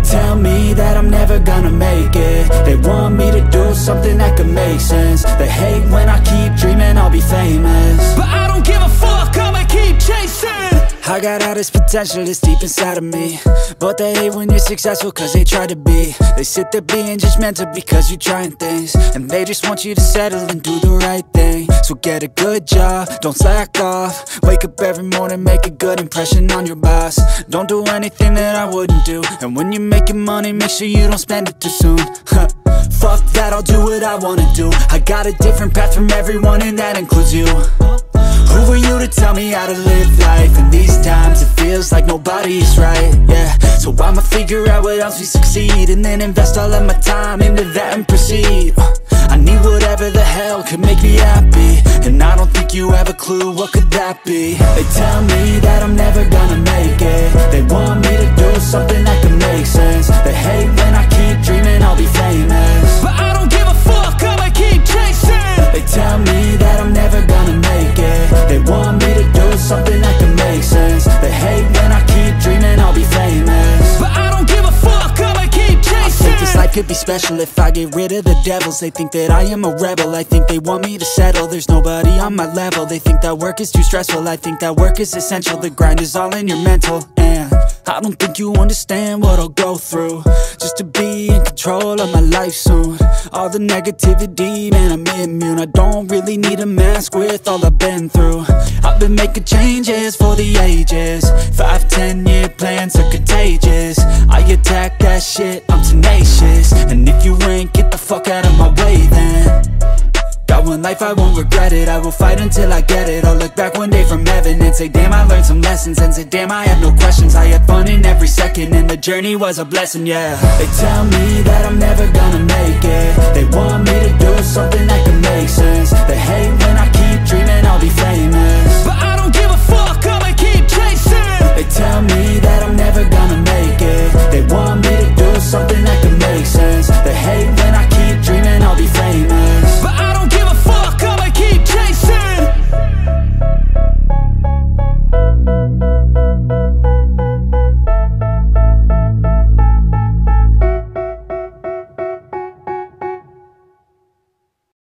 tell me that I'm never gonna make it. They want me to do something that could make sense. They hate when I keep dreaming I'll be famous, but I don't give a fuck, I'ma keep chasing. I got all this potential that's deep inside of me, but they hate when you're successful cause they try to be. They sit there being judgmental because you're trying things, and they just want you to settle and do the right thing. So get a good job, don't slack off. Wake up every morning, make a good impression on your boss. Don't do anything that I wouldn't do, and when you're making money, make sure you don't spend it too soon. Fuck that, I'll do what I wanna do. I got a different path from everyone, and that includes you. Who are you to tell me how to live life? In these times it feels like nobody's right, yeah. So I'ma figure out what else we succeed, and then invest all of my time into that and proceed. I need whatever the hell could make me happy, and I don't think you have a clue what could that be. They tell me that I'm never gonna make it. They want me to do something that could make sense. They hate when I keep dreaming I'll be famous, but I don't give a fuck, I'ma keep chasing. They tell me that I'm never gonna make it. They want me to do something that can make sense. They hate when I keep dreaming I'll be famous, but I don't give a fuck, I'ma keep chasing. I think this life could be special if I get rid of the devils. They think that I am a rebel, I think they want me to settle. There's nobody on my level. They think that work is too stressful, I think that work is essential. The grind is all in your mental, and I don't think you understand what I'll go through just to be in control of my life soon. All the negativity, man, I'm immune. I don't really need a mask with all I've been through. I've been making changes for the ages. 5-10 year plans are contagious. I attack that shit, I'm tenacious. And if you ain't, get the fuck out of my way then. Got one life, I won't regret it. I will fight until I get it. I'll look back one day from heaven and say, damn, I learned some lessons. And say, damn, I had no questions. I had fun in every second, and the journey was a blessing, yeah. They tell me that I'm never gonna make it. They want me to do something that can make sense. They hate when I keep dreaming I'll be famous,